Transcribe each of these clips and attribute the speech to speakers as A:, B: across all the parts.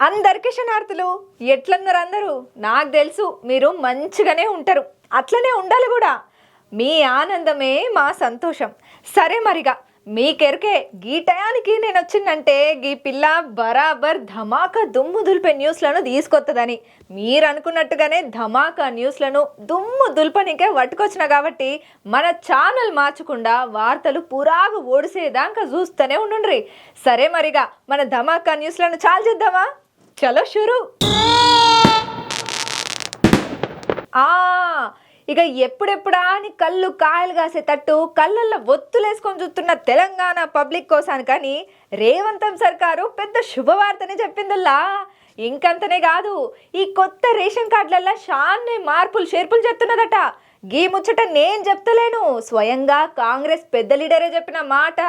A: అందరికీ శనార్థులు. ఎట్లన్నారు అందరూ? నాకు తెలుసు మీరు మంచిగానే ఉంటారు, అట్లనే ఉండాలి కూడా. మీ ఆనందమే మా సంతోషం. సరే మరిగా మీకెరికే గీ టయానికి నేను వచ్చిందంటే గీ పిల్ల బరాబర్ ధమాకా దుమ్ము దులిపే న్యూస్లను తీసుకొత్తదని. మీరు అనుకున్నట్టుగానే ధమాకా న్యూస్లను దుమ్ము దుల్పనికే పట్టుకొచ్చిన కాబట్టి మన ఛానల్ మార్చకుండా వార్తలు పురాగు ఓడిసేదాకా చూస్తూనే ఉండుండ్రి. సరే మరిగా మన ధమాకా న్యూస్లను చాలు చేద్దామా? చలో షురు. ఇక ఎప్పుడెప్పుడా అని కళ్ళు కాయలు కాసేటట్టు కళ్ళల్లో ఒత్తులేసుకొని చూస్తున్న తెలంగాణ పబ్లిక్ కోసం కానీ రేవంతం సర్కారు పెద్ద శుభవార్తని చెప్పిందిల్లా. ఇంకంతనే కాదు, ఈ కొత్త రేషన్ కార్డులల్లో షాన్నే మార్పులు చేర్పులు చెప్తున్నదట. గీ ముచ్చట నేను చెప్తలేను, స్వయంగా కాంగ్రెస్ పెద్ద లీడరే చెప్పిన మాట.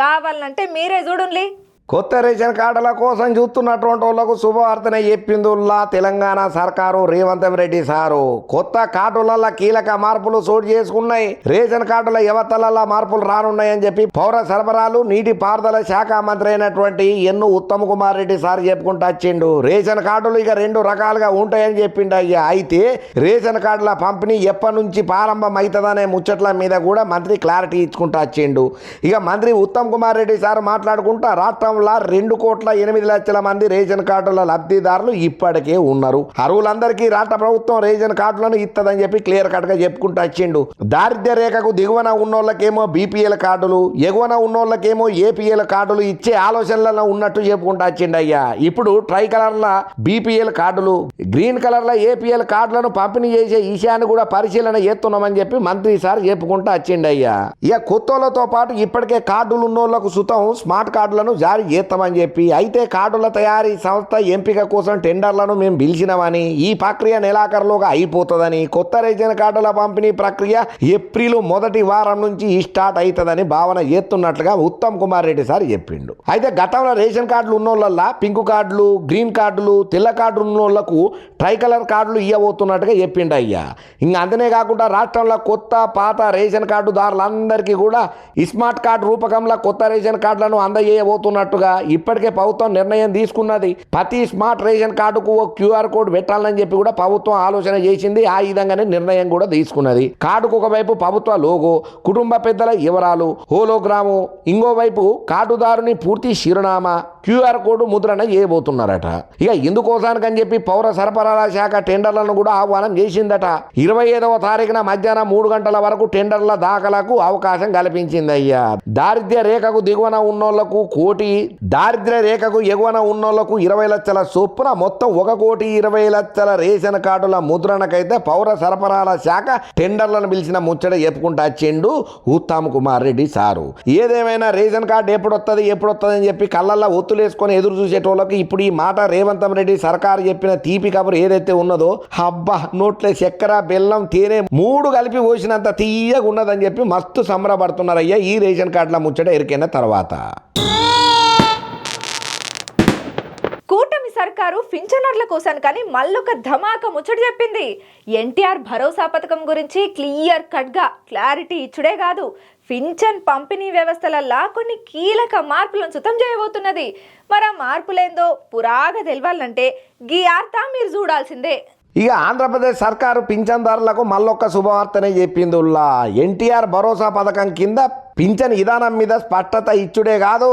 A: కావాలంటే మీరే చూడండి.
B: కొత్త రేషన్ కార్డుల కోసం చూస్తున్నటువంటి వాళ్ళకు శుభవార్తనే చెప్పిందుల్లా తెలంగాణ సర్కారు రేవంత్ రెడ్డి సారు. కొత్త కార్డులలో కీలక మార్పులు చోటు చేసుకున్నాయి. రేషన్ కార్డుల యువతలలో మార్పులు రానున్నాయని చెప్పి పౌర సరఫరాలు నీటి పారుదల శాఖ మంత్రి అయినటువంటి ఎన్ను ఉత్తమ్ కుమార్ రెడ్డి సార్ చెప్పుకుంటూ వచ్చిండు. రేషన్ కార్డులు ఇక రెండు రకాలుగా ఉంటాయని చెప్పిండు అయ్యా. అయితే రేషన్ కార్డుల పంపిణీ ఎప్పటి నుంచి ప్రారంభం అవుతుందనే ముచ్చట్ల మీద కూడా మంత్రి క్లారిటీ ఇచ్చుకుంటూ వచ్చిండు. ఇక మంత్రి ఉత్తమ్ కుమార్ రెడ్డి సార్ మాట్లాడుకుంటా రాష్ట్రం 2,08,00,000 మంది రేషన్ కార్డుల లబ్ధిదారులు ఇప్పటికే ఉన్నారు. అర్హులందరికీ రాష్ట్ర ప్రభుత్వం రేషన్ కార్డులను ఇస్తుందని చెప్పి క్లియర్ కట్ గా చెప్పుకుంటూ వచ్చిండు. దారిద్ర్య రేఖకు దిగువన ఉన్నోళ్ళకేమో బీపీఎల్ కార్డులు, ఎగువన ఉన్నోళ్ళకేమో ఏపీఎల్ కార్డులు ఇచ్చే ఆలోచనలలో ఉన్నట్టు చెప్పుకుంటూ వచ్చిండు అయ్యా. ఇప్పుడు ట్రై కలర్ల బీపీఎల్ కార్డులు, గ్రీన్ కలర్ల ఏపీఎల్ కార్డులను పంపిణీ చేసే విషయాన్ని కూడా పరిశీలన చేస్తున్నామని చెప్పి మంత్రి సార్ చెప్పుకుంటూ వచ్చిండు అయ్యా. ఇక కొత్తోళ్లతో పాటు ఇప్పటికే కార్డులు ఉన్నోళ్లకు సుతం స్మార్ట్ కార్డులను జారీ చేస్తామని చెప్పి, అయితే కార్డుల తయారీ సంస్థ ఎంపిక కోసం టెండర్లను మేము పిలిచినామని, ఈ ప్రక్రియ నెలాఖరులోగా అయిపోతుందని, కొత్త రేషన్ కార్డుల పంపిణీ ప్రక్రియ ఏప్రిల్ మొదటి వారం నుంచి స్టార్ట్ అవుతుందని భావన చేస్తున్నట్లుగా ఉత్తమ్ కుమార్ రెడ్డి సార్ చెప్పిండు. అయితే గతంలో రేషన్ కార్డులు ఉన్నోళ్ళ పింక్ కార్డులు, గ్రీన్ కార్డులు, తెల్ల కార్డులు ఉన్నోళ్లకు ట్రై కలర్ కార్డులు ఇవ్వబోతున్నట్టుగా చెప్పిండు అయ్యా. ఇంకా అంతనే కాకుండా రాష్ట్రంలో కొత్త పాత రేషన్ కార్డుదారులందరికీ కూడా స్మార్ట్ కార్డు రూపకంలో కొత్త రేషన్ కార్డులను అందజేయబోతున్నట్టుగా ఇప్పటికే ప్రభుత్వం నిర్ణయం తీసుకున్నది. ప్రతి స్మార్ట్ రేషన్ కార్డుకు ఓ క్యూఆర్ కోడ్ పెట్టాలని చెప్పి కూడా ప్రభుత్వం ఆలోచన చేసింది. ఆ విధంగానే నిర్ణయం కూడా తీసుకున్నది. కార్డుకు ఒకవైపు ప్రభుత్వ లోగో, కుటుంబ పెద్దల వివరాలు, హోలోగ్రాము, ఇంకోవైపు కార్డుదారుని పూర్తి చిరునామా, క్యూఆర్ కోడ్ ముద్రణ చేయబోతున్నారట. ఇక ఇందుకోసానికని చెప్పి పౌర సరఫరాల శాఖ టెండర్లను కూడా ఆహ్వానం చేసిందట. 25వ తారీఖున మధ్యాహ్నం 3 గంటల వరకు టెండర్ల దాఖలకు అవకాశం కల్పించింది అయ్యా. దారిద్ర్య రేఖకు దిగువన ఉన్నోళ్లకు 1 కోటి, దారిద్ర్య రేఖకు ఎగువన ఉన్నోళ్లకు 20 లక్షల చొప్పున మొత్తం 1,20,00,000 రేషన్ కార్డుల ముద్రణకైతే పౌర సరఫరాల శాఖ టెండర్లను పిలిచిన ముచ్చట చెప్పుకుంటూ వచ్చిండు ఉత్తమ్ కుమార్ రెడ్డి సారు. ఏదేమైనా రేషన్ కార్డు ఎప్పుడొస్తుంది అని చెప్పి కళ్ళల్లో ఒత్తులేసుకొని ఎదురు చూసేటోళ్ళకి ఇప్పుడు ఈ మాట రేవంత్ రెడ్డి సర్కారు చెప్పిన తీపి కబురు ఏదైతే ఉన్నదో, అబ్బా నోట్లే చక్కెర బెల్లం తేనె 3 కలిపి పోసినంత తీయగా ఉన్నదని చెప్పి మస్తు సంబరపడుతున్నారయ్యా ఈ రేషన్ కార్డుల ముచ్చట ఎరికైన తర్వాత.
A: కూటమి సర్కారు పింఛనర్ల కోసం కానీ మళ్ళొక ధమాకా ముచ్చట చెప్పింది. ఎన్టీఆర్ భరోసా పథకం గురించి క్లియర్ కట్గా క్లారిటీ ఇచ్చుడే కాదు, పింఛన్ పంపిణీ వ్యవస్థలల్లా కొన్ని కీలక మార్పులను సుతం చేయబోతున్నది. మరి ఆ మార్పులేందో పురాగా తెలవాలంటే గీ ఆర్తా మీరు చూడాల్సిందే.
B: ఇక ఆంధ్రప్రదేశ్ సర్కారు పింఛన్దారులకు మళ్ళొక్క శుభవార్తనే చెప్పిందిల్లా. ఎన్టీఆర్ భరోసా పథకం కింద పింఛన్ విధానం మీద స్పష్టత ఇచ్చుడే కాదు,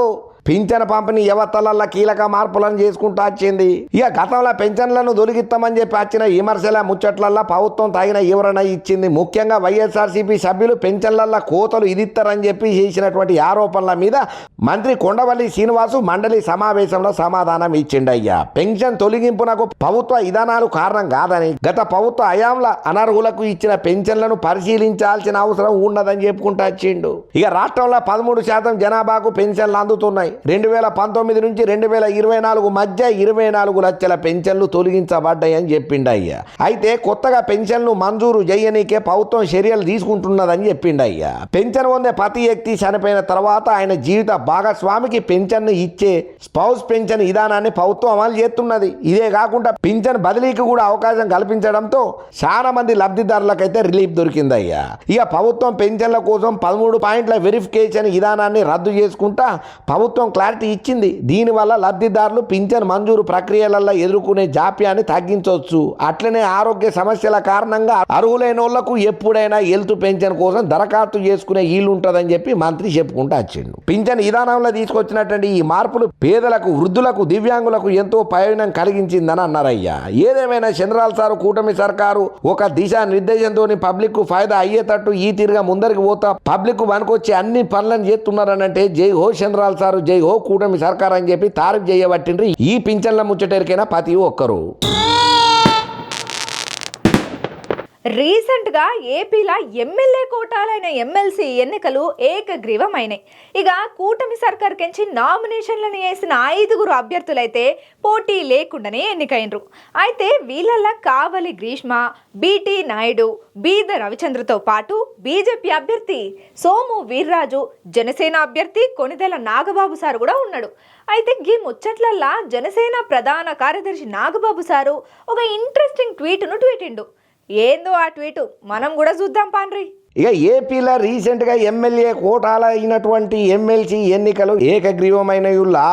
B: పింఛన్ పంపిణీ వ్యవస్థలల్లో కీలక మార్పులను చేసుకుంటూ వచ్చింది. ఇక గతంలో పెన్షన్లను దొరికిస్తామని చెప్పి వచ్చిన విమర్శల ముచ్చట్లల్లో ప్రభుత్వం తగిన వివరణ ఇచ్చింది. ముఖ్యంగా వైఎస్ఆర్సీపీ సభ్యులు పెన్షన్లల్లో కోతలు ఇదిస్తారని చెప్పి చేసినటువంటి ఆరోపణల మీద మంత్రి కొండవల్లి శ్రీనివాసు మండలి సమావేశంలో సమాధానం ఇచ్చిండయ్యా. పెన్షన్ తొలగింపునకు ప్రభుత్వ విధానాలు కారణం కాదని, గత ప్రభుత్వ హయాంలో అనర్హులకు ఇచ్చిన పెన్షన్లను పరిశీలించాల్సిన అవసరం ఉన్నదని చెప్పుకుంటూ వచ్చిండు. ఇక రాష్ట్రంలో 13% జనాభాకు పెన్షన్లు అందుతున్నాయి. 2019 నుంచి 2024 మధ్య 24 లక్షల పెన్షన్లు తొలగించబడ్డాయని చెప్పిండయ్యా. అయితే కొత్తగా పెన్షన్లు మంజూరు చేయనీకే ప్రభుత్వం చర్యలు తీసుకుంటున్నదని చెప్పిండయ్యా. పెన్షన్ పొందే ప్రతి వ్యక్తి చనిపోయిన తర్వాత ఆయన జీవిత భాగస్వామికి పెన్షన్ ఇచ్చే స్పౌస్ పెన్షన్ విధానాన్ని ప్రభుత్వం అమలు చేస్తున్నది. ఇదే కాకుండా పెన్షన్ బదిలీకి కూడా అవకాశం కల్పించడంతో చాలా మంది లబ్ధిదారులకైతే రిలీఫ్ దొరికిందయ్యా. ఇక ప్రభుత్వం పెన్షన్ల కోసం 13 పాయింట్ల వెరిఫికేషన్ విధానాన్ని రద్దు చేసుకుంటా ప్రభుత్వం ప్రభుత్వం క్లారిటీ ఇచ్చింది. దీనివల్ల లబ్ధిదారులు పింఛన్ మంజూరు ప్రక్రియలలో ఎదుర్కొనే జాప్యాన్ని తగ్గించవచ్చు. అట్లనే ఆరోగ్య సమస్యల కారణంగా అర్హులైన వాళ్లకు ఎప్పుడైనా హెల్త్ పెన్షన్ కోసం దరఖాస్తు చేసుకునే వీలు ఉంటుందని చెప్పి మంత్రి చెప్పుకుంటూ వచ్చిండు. పింఛన్ విధానంలో తీసుకొచ్చినటువంటి ఈ మార్పులు పేదలకు, వృద్ధులకు, దివ్యాంగులకు ఎంతో ప్రయోజనం కలిగించిందని అన్నారయ్యా. ఏదేమైనా చంద్రాల సారు కూటమి సర్కారు ఒక దిశా నిర్దేశంతో పబ్లిక్ ఫాయిదా అయ్యేటట్టు ఈ తీరుగా ముందరికి పోతా పబ్లిక్ వనుకొచ్చి అన్ని పనులను చేస్తున్నారనంటే జై హో చంద్రాల సారు, జై హో కూటమి సర్కార్ అని చెప్పి తారీఫ్ చేయబట్టిండ్రి ఈ పింఛన్ల ముచ్చటరికైనా ప్రతి ఒక్కరు.
A: రీసెంట్గా ఏపీలో ఎమ్మెల్యే కోటాలైన ఎమ్మెల్సీ ఎన్నికలు ఏకగ్రీవమైనాయి. ఇక కూటమి సర్కార్ కెంచి నామినేషన్లను వేసిన 5 అభ్యర్థులైతే పోటీ లేకుండానే ఎన్నికైనరు. అయితే వీళ్ళల్లో కావలి గ్రీష్మ, బీటీ నాయుడు, బీద రవిచంద్రతో పాటు బీజేపీ అభ్యర్థి సోము వీర్రాజు, జనసేన అభ్యర్థి కొనిదెల నాగబాబు సారు కూడా ఉన్నాడు. అయితే ఈ ముచ్చట్లల్లా జనసేన ప్రధాన కార్యదర్శి నాగబాబు సారు ఒక ఇంట్రెస్టింగ్ ట్వీట్ను ఏందో ఆ ట్వీటు మనం కూడా చూద్దాం పాండ్రి.
B: ఇక ఏపీలో రీసెంట్గా ఎమ్మెల్యే కోటాల అయినటువంటి ఎమ్మెల్సీ ఎన్నికలు ఏకగ్రీవమైనయుల్లా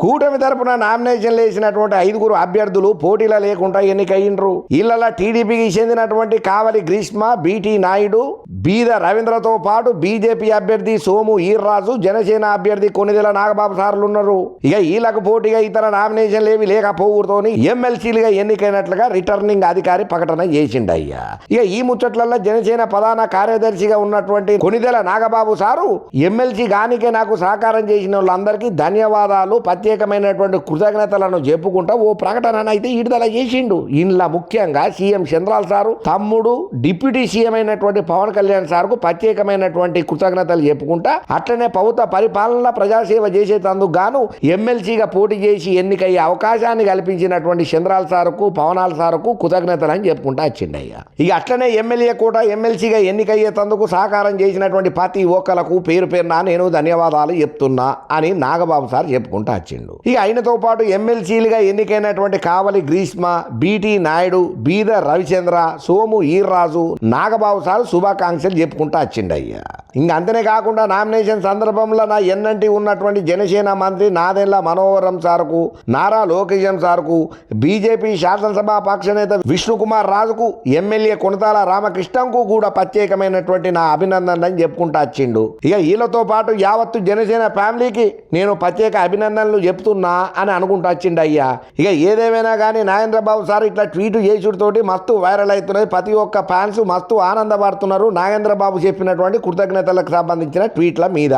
B: కూటమి తరపున నామినేషన్లు వేసినటువంటి 5 అభ్యర్థులు పోటీలో లేకుండా ఎన్నికయ్యిండ్రు. ఇళ్లలో టీడీపీకి చెందినటువంటి కావలి గ్రీష్మ, బీటీ నాయుడు, బీద రవీంద్రతో పాటు బీజేపీ అభ్యర్థి సోము ఈర్రాజు, జనసేన అభ్యర్థి కొనిదెల నాగబాబు సార్లు ఉన్నారు. ఇక వీళ్ళకు పోటీగా ఇతర నామినేషన్లు ఏవి లేకపోవడంతో ఎమ్మెల్సీలుగా ఎన్నికైనట్లుగా రిటర్నింగ్ అధికారి ప్రకటన చేసిండయ్యా. ఇక ఈ ముచ్చట్లలో జనసేన ప్రధాన కార్యదర్శిగా ఉన్నటువంటి కొనిదెల నాగబాబు సారు ఎమ్మెల్సీ గానికే నాకు సహకారం చేసిన వాళ్ళందరికీ ధన్యవాదాలు, ప్రత్యేకమైనటువంటి కృతజ్ఞతలను చెప్పుకుంటా ఓ ప్రకటన అయితే విడుదల చేసిండు. ఇందులో ముఖ్యంగా సీఎం చంద్రాల సారు తమ్ముడు డిప్యూటీ సీఎం అయినటువంటి పవన్ కళ్యాణ్ సార్కు ప్రత్యేకమైనటువంటి కృతజ్ఞతలు చెప్పుకుంటా అట్లనే ప్రభుత్వ పరిపాలన ప్రజాసేవ చేసేందుకు గాను ఎమ్మెల్సీగా పోటీ చేసి ఎన్నికయ్యే అవకాశాన్ని కల్పించినటువంటి చంద్రాల సారుకు, పవనాల సారుకు కృతజ్ఞతలు అని చెప్పుకుంటా వచ్చిండయ్యా. ఇక అట్లనే ఎమ్మెల్యే కూడా ఎమ్మెల్సీగా ఎన్నికయ్యేందుకు సహకారం చేసినటువంటి ప్రతి ఒక్కలకు పేరు పేరున నేను ధన్యవాదాలు చెప్తున్నా అని నాగబాబు సార్ చెప్పుకుంటా వచ్చిండు. ఇక ఆయనతో పాటు ఎమ్మెల్సీలుగా ఎన్నికైనటువంటి కావలి గ్రీష్మ, బీటీ నాయుడు, బీద రవిచంద్ర, సోము ఈర్రాజు, నాగబాబు సార్ శుభాకాంక్షలు చెప్పుకుంటా వచ్చిండయ్యా. ఇంకా అంతనే కాకుండా నామినేషన్ సందర్భంలో నా ఎన్నంటి ఉన్నటువంటి జనసేన మంత్రి నాదెండ్ల మనోహరం సార్కు, నారా లోకేశం సార్కు, బీజేపీ శాసనసభ పక్ష నేత విష్ణుకుమార్ రాజుకు, ఎమ్మెల్యే కొనతాల రామకృష్ణంకు కూడా ప్రత్యేకమైనటువంటి నా అభినందనలు అని చెప్పుకుంటా వచ్చిండు. ఇక వీళ్ళతో పాటు యావత్తు జనసేన ఫ్యామిలీకి నేను ప్రత్యేక అభినందనలు చెప్తున్నా అని అనుకుంటా వచ్చిండు అయ్యా. ఇక ఏదేమైనా కానీ నాగేంద్రబాబు సార్ ఇట్లా ట్వీట్ చేసుడితోటి మస్తు వైరల్ అవుతున్నది. ప్రతి ఒక్క ఫ్యాన్స్ మస్తు ఆనందపడుతున్నారు నాగేంద్రబాబు చెప్పినటువంటి కృతజ్ఞతలకు సంబంధించిన ట్వీట్ల మీద.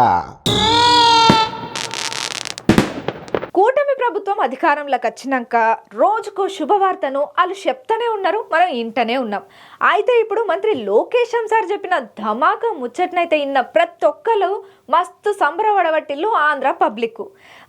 A: కూటమి ప్రభుత్వం అధికారంలోకి వచ్చినాక రోజుకో శుభవార్తను వాళ్ళు చెప్తానే ఉన్నారు, మనం ఇంటనే ఉన్నాం. అయితే ఇప్పుడు మంత్రి లోకేశం సార్ చెప్పిన ధమాకా ముచ్చట్నైతే ఇన్న ప్రతి ఒక్కరు మస్తు సంబరపడబట్టిల్లు ఆంధ్ర పబ్లిక్.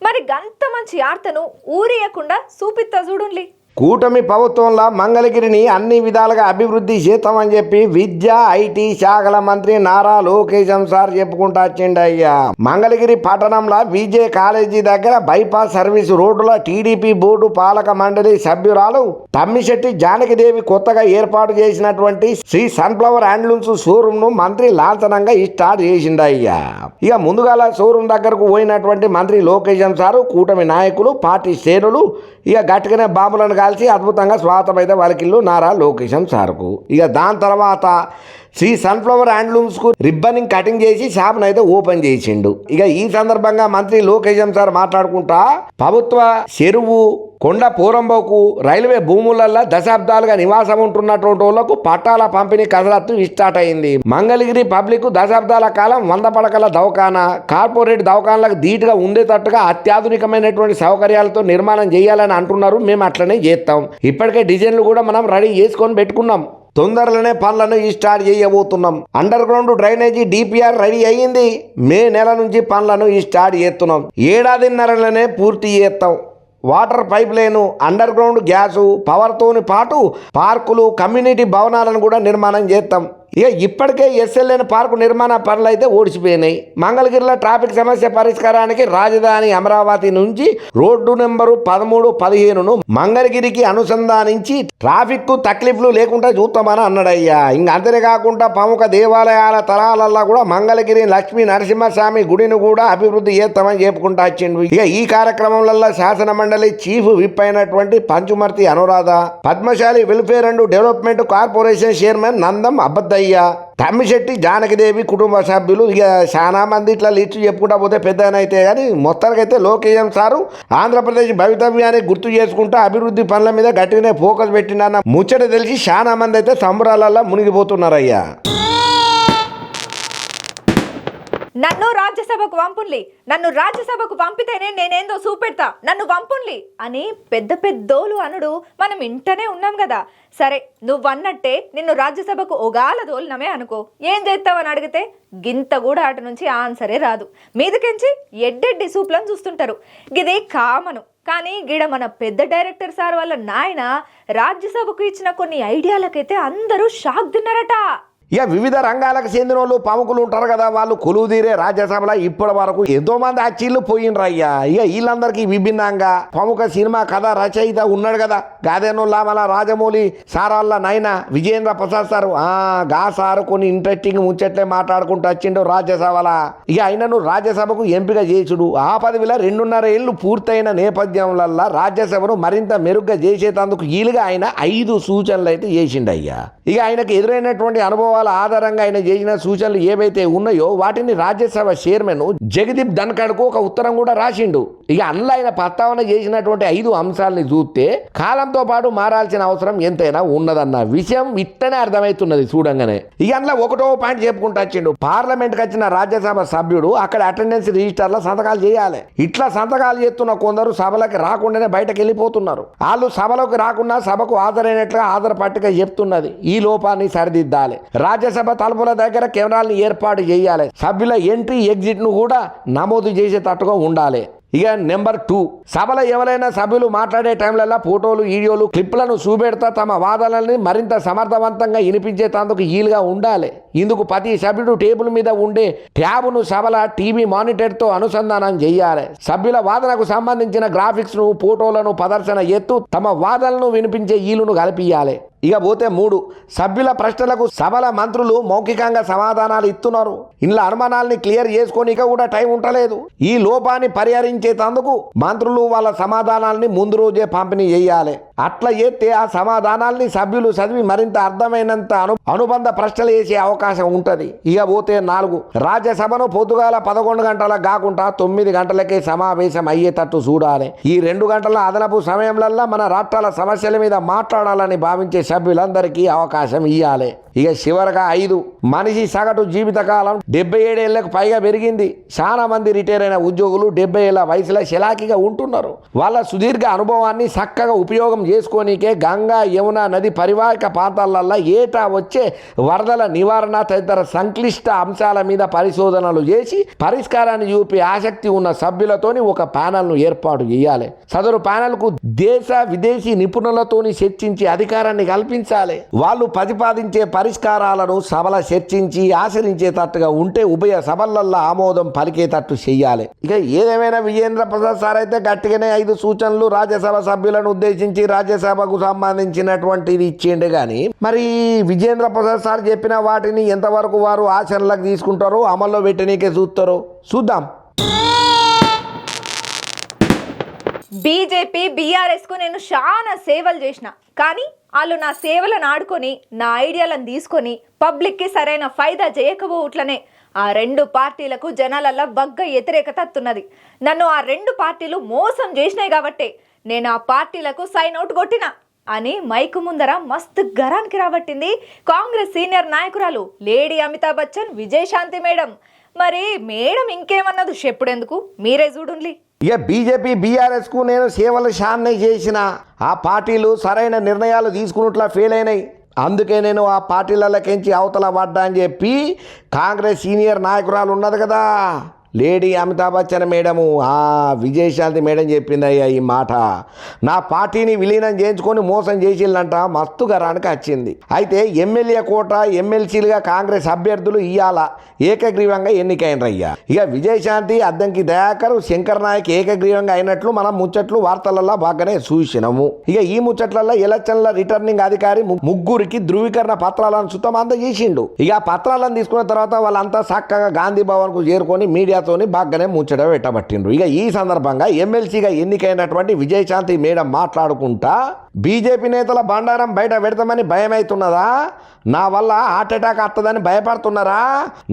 A: మరి గంత మంచి వార్తను ఊరియకుండా చూపిస్తా చూడండి.
B: కూటమి ప్రభుత్వంలో మంగళగిరిని అన్ని విధాలుగా అభివృద్ధి చేస్తామని చెప్పి విద్యా ఐటీ శాఖల మంత్రి నారా లోకేశం సార్ చెప్పుకుంటా వచ్చిండయ్యా. మంగళగిరి పట్టణంలో విజే కాలేజీ దగ్గర బైపాస్ సర్వీస్ రోడ్డులో టీడీపీ బోర్డు పాలక మండలి సభ్యురాలు తమ్మిశెట్టి జానకిదేవి కొత్తగా ఏర్పాటు చేసినటువంటి శ్రీ సన్ఫ్లవర్ హ్యాండ్లూమ్స్ షోరూమ్ ను మంత్రి లాంఛనంగా స్టార్ట్ చేసిండయ్యా. ఇక ముందుగాల షోరూమ్ దగ్గరకు పోయినటువంటి మంత్రి లోకేశం సారు కూటమి నాయకులు, పార్టీ శ్రేణులు ఇక గట్టిగానే బాంబులను కాల్చి అద్భుతంగా స్వాగతం అయితే వాళ్ళకిల్లు నారా లోకేశం సార్కు. ఇక దాని తర్వాత శ్రీ సన్ఫ్లవర్ హ్యాండ్లూమ్స్కు రిబ్బనింగ్ కటింగ్ చేసి షాప్ను అయితే ఓపెన్ చేసిండు. ఇక ఈ సందర్భంగా మంత్రి లోకేశం సార్ మాట్లాడుకుంటా ప్రభుత్వ చెరువు, కొండ పోరంబోకు రైల్వే భూములల్లో దశాబ్దాలుగా నివాసం ఉంటున్నటువంటి వాళ్లకు పట్టాల పంపిణీ కసరత్తు స్టార్ట్ అయింది. మంగళగిరి పబ్లిక్ దశాబ్దాల కాలం 100 పడకల దవాఖానా, కార్పొరేట్ దవాఖానాలకు ధీటుగా ఉండేటట్టుగా అత్యాధునికమైనటువంటి సౌకర్యాలతో నిర్మాణం చేయాలని అంటున్నారు. మేము అట్లనే చేస్తాం. ఇప్పటికే డిజైన్లు కూడా మనం రెడీ చేసుకొని పెట్టుకున్నాం. తొందరలోనే పనులను స్టార్ట్ చేయబోతున్నాం. Under ground drainage DPR ready అయ్యింది. మే నెల నుంచి పనులను స్టార్ట్ చేస్తున్నాం. ఏడాదిన్నరలోనే పూర్తి చేస్తాం. Water pipe line, underground gas, పవర్తోని పాటు పార్కులు, కమ్యూనిటీ భవనాలను కూడా నిర్మాణం చేస్తాం. ఇక ఇప్పటికే ఎస్ఎల్ఎన్ పార్కు నిర్మాణ పనులు అయితే ఓడిచిపోయినాయి. మంగళగిరిలో ట్రాఫిక్ సమస్య పరిష్కారానికి రాజధాని అమరావతి నుంచి రోడ్డు నెంబరు 13, 15ను మంగళగిరికి అనుసంధానించి ట్రాఫిక్ కు తక్లీఫ్లు లేకుండా చూస్తామని అన్నాడయ్యా. ఇంక అంతేకాకుండా ప్రముఖ దేవాలయాల తలాలల్లో కూడా మంగళగిరి లక్ష్మీ నరసింహస్వామి గుడిని కూడా అభివృద్ధి చేస్తామని చెప్పుకుంటా వచ్చిండు. ఇక ఈ కార్యక్రమంలో శాసన మండలి చీఫ్ విప్ అయినటువంటి Panchumarthi Anuradha, Padmashali welfare and development corporation chairman Nandam Abbaddayya, Tammisetti Janakidevi కుటుంబ సభ్యులు, ఇక చాలా మంది ఇట్లా లిస్టు చెప్పుకుంటా పోతే పెద్దనైతే కానీ మొత్తానికైతే లోకేయం సారు ఆంధ్రప్రదేశ్ భవితవ్యాన్ని గుర్తు చేసుకుంటూ అభివృద్ధి పనుల మీద గట్టిగానే ఫోకస్ పెట్టిందన్న ముచ్చట తెలిసి చాలా మంది అయితే సంబరాలలో మునిగిపోతున్నారయ్యా.
A: నన్ను రాజ్యసభకు పంపితేనే నేనేందో చూపెడతా, నన్ను పంపుండ్లి అని పెద్ద పెద్దోలు అనుడు మనం ఇంటనే ఉన్నాం కదా. సరే నువ్వన్నట్టే నిన్ను రాజ్యసభకు ఒగాల దోలినమే అనుకో, ఏం చేస్తావని అడిగితే గింత కూడా అటు నుంచి ఆన్సరే రాదు. మీదకెంచి ఎడ్డెడ్డి సూప్లను చూస్తుంటారు. గిదే కామను. కానీ గిడ మన పెద్ద డైరెక్టర్ సార్ వాళ్ళ నాయన రాజ్యసభకు ఇచ్చిన కొన్ని ఐడియాలకైతే అందరూ షాక్ తిన్నారట.
B: ఇక వివిధ రంగాలకు చెందిన వాళ్ళు ప్రముఖులు ఉంటారు కదా, వాళ్ళు కొలువు తీరే రాజ్యసభలో ఇప్పటి వరకు ఎంతో మంది అచ్చీళ్ళు పోయినరయ్యా. ఇక వీళ్ళందరికీ విభిన్నంగా ప్రముఖ సినిమా కథ రచయిత ఉన్నాడు కదా, గాదేనోళ్ళ మన రాజమౌళి సార్ వాళ్ళ నాయన విజయేంద్ర ప్రసాద్ సారు. గా సారు కొన్ని ఇంట్రెస్టింగ్ ముచ్చట్లే మాట్లాడుకుంటూ వచ్చిండు రాజ్యసభలో. ఇక ఆయనను రాజ్యసభకు ఎంపిక చేసుడు ఆ పదవిలో 2.5 ఏళ్ళు పూర్తయిన నేపథ్యంలో రాజ్యసభను మరింత మెరుగ్గా చేసేటందుకు వీలుగా ఆయన 5 సూచనలు అయితే చేసిండయ్యా. ఇక ఆయనకు ఎదురైనటువంటి అనుభవాల ఆధారంగా ఆయన చేసిన సూచనలు ఏవైతే ఉన్నాయో వాటిని రాజ్యసభ చైర్మన్ జగదీప్ ధన్ఖడ్కు ఒక ఉత్తరం కూడా రాసిండు. ఇక అందులో ఆయన ప్రస్తావన చేసినటువంటి 5 అంశాలని చూస్తే కాలంతో పాటు మారాల్సిన అవసరం ఎంతైనా ఉన్నదన్న విషయం ఇట్టనే అర్థమవుతున్నది చూడంగానే. ఇక అందులో 1వ పాయింట్ చెప్పుకుంటూ వచ్చిండు. పార్లమెంట్కి వచ్చిన రాజ్యసభ సభ్యుడు అక్కడ అటెండెన్స్ రిజిస్టర్లో సంతకాలు చేయాలి. ఇట్లా సంతకాలు చేస్తున్న కొందరు సభలకు రాకుండానే బయటకు వెళ్ళిపోతున్నారు. వాళ్ళు సభలోకి రాకుండా సభకు హాజరైనట్లుగా హాజరు పట్టిక చెప్తున్నది. ఈ లోపాన్ని సరిదిద్దాలి. రాజ్యసభ తలుపుల దగ్గర కెమెరాలను ఏర్పాటు చేయాలి. సభ్యుల ఎంట్రీ ఎగ్జిట్ ను కూడా నమోదు చేసేటట్టుగా ఉండాలి. ఇక నెంబర్ 2, సభలో ఎవరైనా సభ్యులు మాట్లాడే టైంలలో ఫోటోలు, వీడియోలు, క్లిప్లను చూపెడతా తమ వాదనల్ని మరింత సమర్థవంతంగా వినిపించేందుకు వీలుగా ఉండాలి. ఇందుకు ప్రతి సభ్యుడు టేబుల్ మీద ఉండే ట్యాబ్ను సభల టీవీ మానిటర్తో అనుసంధానం చేయాలి. సభ్యుల వాదనకు సంబంధించిన గ్రాఫిక్స్ను, ఫోటోలను ప్రదర్శన చేస్తూ తమ వాదనలను వినిపించే వీలును కల్పించాలి. ఇక పోతే 3, సభ్యుల ప్రశ్నలకు సభల మంత్రులు మౌఖికంగా సమాధానాలు ఇస్తున్నారు. ఇంట్లో అనుమానాల్ని క్లియర్ చేసుకోనిక కూడా టైం ఉండలేదు. ఈ లోపాన్ని పరిహరించేందుకు మంత్రులు వాళ్ళ సమాధానాల్ని ముందు రోజే పంపిణీ చేయాలి. అట్లా చేస్తే ఆ సమాధానాల్ని సభ్యులు చదివి మరింత అర్థమైనంత అనుబంధ ప్రశ్నలు వేసే అవకాశం ఉంటుంది. ఇక పోతే 4, రాజ్యసభను పొద్దుగాల 11 గంటలకు కాకుండా 9 గంటలకే సమావేశం అయ్యేటట్టు చూడాలి. ఈ 2 గంటల అదనపు సమయంలో మన రాష్ట్రాల సమస్యల మీద మాట్లాడాలని భావించే సభ్యులందరికీ అవకాశం ఇవ్వాలి. ఇక చివరగా 5, మనిషి సగటు జీవితకాలం 77 ఏళ్లకు పైగా పెరిగింది. చాలా మంది రిటైర్ అయిన ఉద్యోగులు 70 ఏళ్ల వయసులో శలాకిగా ఉంటున్నారు. వాళ్ళ సుదీర్ఘ అనుభవాన్ని చక్కగా ఉపయోగం చేసుకోనికే గంగా, యమున నది పరివాహక ప్రాంతాలలో ఏటా వచ్చే వరదల నివారణ తదితర సంక్లిష్ట అంశాల మీద పరిశోధనలు చేసి పరిష్కారాన్ని చూపే ఆసక్తి ఉన్న సభ్యులతోని ఒక ప్యానెల్ను ఏర్పాటు చేయాలి. సదరు ప్యానెల్కు దేశ విదేశీ నిపుణులతోని చర్చించి అధికారాన్ని కల్పించాలి. వాళ్ళు ప్రతిపాదించే పరిష్కారాలను సభల చర్చించి ఆచరించేటట్టుగా ఉంటే ఉభయ సభలల్లో ఆమోదం పలికేటట్టు చెయ్యాలి. ఇక ఏదేమైనా విజేంద్ర ప్రసాద్ సార్ అయితే గట్టిగానే 5 సూచనలు రాజ్యసభ సభ్యులను ఉద్దేశించి రాజ్యసభకు సంబంధించినటువంటిది ఇచ్చేయండి. కానీ మరి విజేంద్ర ప్రసాద్ సార్ చెప్పిన వాటిని ఎంతవరకు వారు ఆచరణలకు తీసుకుంటారో, అమల్లో పెట్టనీకే చూస్తారో చూద్దాం.
A: బీజేపీ బీఆర్ఎస్కు నేను చాలా సేవలు చేసిన, కానీ వాళ్ళు నా సేవలను ఆడుకొని నా ఐడియాలను తీసుకొని పబ్లిక్కి సరైన ఫైదా చేయకపోవట్లనే ఆ 2 పార్టీలకు జనాలల్లో బగ్గ వ్యతిరేకత వస్తున్నది. నన్ను ఆ 2 పార్టీలు మోసం చేసినాయి కాబట్టే నేను ఆ పార్టీలకు సైన్ అవుట్ కొట్టినా అని మైకు ముందర మస్తు గరానికి రాబట్టింది కాంగ్రెస్ సీనియర్ నాయకురాలు లేడీ అమితాబ్ బచ్చన్ విజయశాంతి మేడం. మరి మేడం ఇంకేమన్నది చెప్పుడెందుకు, మీరే చూడండి.
B: ఇక బీజేపీ బీఆర్ఎస్కు నేను సేవలు షాన్నే చేసిన ఆ పార్టీలు సరైన నిర్ణయాలు తీసుకున్నట్లా ఫెయిల్ అయినాయి. అందుకే నేను ఆ పార్టీలకెంచి అవతల పడ్డా అని చెప్పి కాంగ్రెస్ సీనియర్ నాయకురాలు ఉన్నది కదా lady Amitabh Bachchan madam Vijayashanti madam చెప్పిందయ్యా ఈ మాట. నా పార్టీని విలీనం చేయించుకొని మోసం చేసిల్లంట మస్తు గరానికి వచ్చింది. అయితే ఎమ్మెల్యే కోట ఎమ్మెల్సీలుగా కాంగ్రెస్ అభ్యర్థులు ఇయ్యాల ఏకగ్రీవంగా ఎన్నికైనరయ్యా. ఇక విజయశాంతి అద్దంకి దయాకర్ శంకర్ నాయక్ ఏకగ్రీవంగా అయినట్లు మనం ముచ్చట్లు వార్తలలో బాగానే చూసినాము. ఇక ఈ ముచ్చట్లలో ఎలక్షన్ల రిటర్నింగ్ అధికారి ముగ్గురికి ధృవీకరణ పత్రాలను సుతం అందజేసిండు. ఇక పత్రాలను తీసుకున్న తర్వాత వాళ్ళంతా చక్కగా గాంధీ భవన్ కు చేరుకొని మీడియాతోని బాగానే ముచ్చట పెట్టబట్టిండ్రు. ఇక ఈ సందర్భంగా ఎమ్మెల్సీగా ఎన్నికైనటువంటి విజయశాంతి మేడం మాట్లాడుకుంటా బీజేపీ నేతల బండారం బయట పెడతామని భయమవుతున్నదా, నా వల్ల హార్ట్ అటాక్ వస్తుందని భయపడుతున్నారా,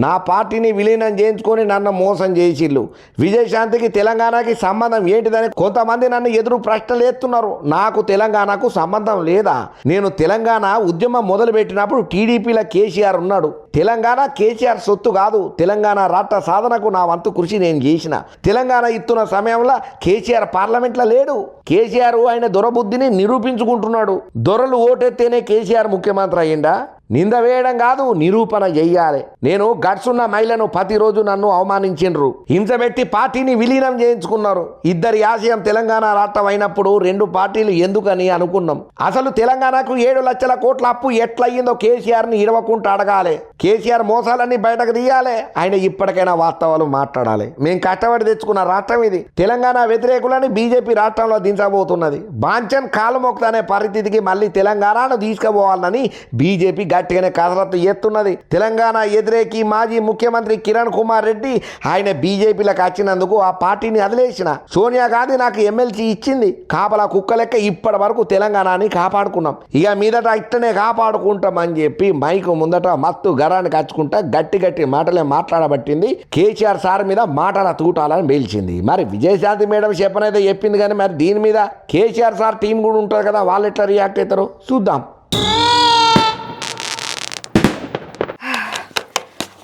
B: నా పార్టీని విలీనం చేయించుకొని నన్ను మోసం చేసిళ్ళు, విజయశాంతికి తెలంగాణకి సంబంధం ఏంటిదని కొంతమంది నన్ను ఎదురు ప్రశ్నలు ఎత్తున్నారు. నాకు తెలంగాణకు సంబంధం లేదా? నేను తెలంగాణ ఉద్యమం మొదలుపెట్టినప్పుడు టీడీపీలో కేసీఆర్ ఉన్నాడు. తెలంగాణ కేసీఆర్ సొత్తు కాదు. తెలంగాణ రాష్ట్ర సాధనకు నా వంతు కృషి నేను చేసిన. తెలంగాణ ఇస్తున్న సమయంలో కేసీఆర్ పార్లమెంట్లో లేడు. కేసీఆర్ ఆయన దొరబుద్ధిని నిరూపించుకుంటున్నాడు. దొరలు ఓటెత్తేనే కేసీఆర్ ముఖ్యమంత్రి అయ్యిందా? నింద వేయడం కాదు, నిరూపణ చెయ్యాలి. నేను గడ్సున్న మహిళను ప్రతిరోజు నన్ను అవమానించిండ్రు, హింసబెట్టి పార్టీని విలీనం చేయించుకున్నారు. ఇద్దరి ఆశయం తెలంగాణ రాష్ట్రం అయినప్పుడు రెండు పార్టీలు ఎందుకని అనుకున్నాం. అసలు తెలంగాణకు 7 లక్షల కోట్ల అప్పు ఎట్లయిందో కేసీఆర్ని ఇడవకుండా అడగాలి. కేసీఆర్ మోసాలన్నీ బయటకు తీయాలి. ఆయన ఇప్పటికైనా వాస్తవాలు మాట్లాడాలి. మేము కష్టపడి తెచ్చుకున్న రాష్ట్రం ఇది. తెలంగాణ వ్యతిరేకులని బీజేపీ రాష్ట్రంలో దించబోతున్నది. బాంచన్ కాలు మోక్తనే పరిస్థితికి మళ్ళీ తెలంగాణను తీసుకుపోవాలని బీజేపీ గట్టిగానే కసరత్తు చేస్తున్నది. తెలంగాణ వ్యతిరేకి మాజీ ముఖ్యమంత్రి కిరణ్ కుమార్ రెడ్డి ఆయన బీజేపీలకు వచ్చినందుకు ఆ పార్టీని వదిలేసిన. సోనియా గాంధీ నాకు ఎమ్మెల్సీ ఇచ్చింది. కాపలా కుక్క లెక్క ఇప్పటి వరకు తెలంగాణని కాపాడుకున్నాం. ఇక మీదట ఇట్టనే కాపాడుకుంటామని చెప్పి మైకు ముందట మత్తు గరాన్ని కచ్చుకుంటా గట్టి గట్టి మాటలే మాట్లాడబట్టింది. కేసీఆర్ సార్ మీద మాటల తూటాలని పేల్చింది. మరి విజయశాంతి మేడం చెప్పనైతే చెప్పింది కానీ మరి దీని మీద కేసీఆర్ సార్ టీం కూడా ఉంటారు కదా, వాళ్ళు ఎట్లా రియాక్ట్ అవుతారో చూద్దాం.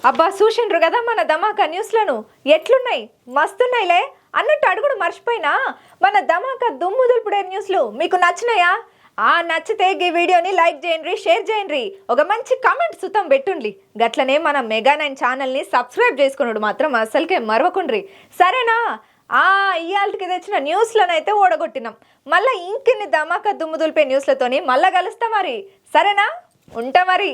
A: అబ్బా చూసిండ్రు కదా మన ధమాకా న్యూస్లను ఎట్లున్నాయి, మస్తున్నాయిలే అన్నట్టు అడుగుడు మర్చిపోయినా. మన ధమాకా దుమ్ము దులుపుడే న్యూస్లు మీకు నచ్చినాయా? నచ్చితే ఈ వీడియోని లైక్ చేయండి, షేర్ చేయండి, ఒక మంచి కామెంట్ సుతం పెట్టుండ్రి. గట్లనే మన మెగా9 ఛానల్ని సబ్స్క్రైబ్ చేసుకున్నాడు మాత్రం అసలుకే మరవకుండ్రి, సరేనా? ఇవాళకి తెచ్చిన న్యూస్లను అయితే ఓడగొట్టినాం. మళ్ళీ ఇంకెన్ని ధమాకా దుమ్ము దులిపే న్యూస్లతోని మళ్ళీ కలుస్తా మరి, సరేనా? ఉంటా మరి.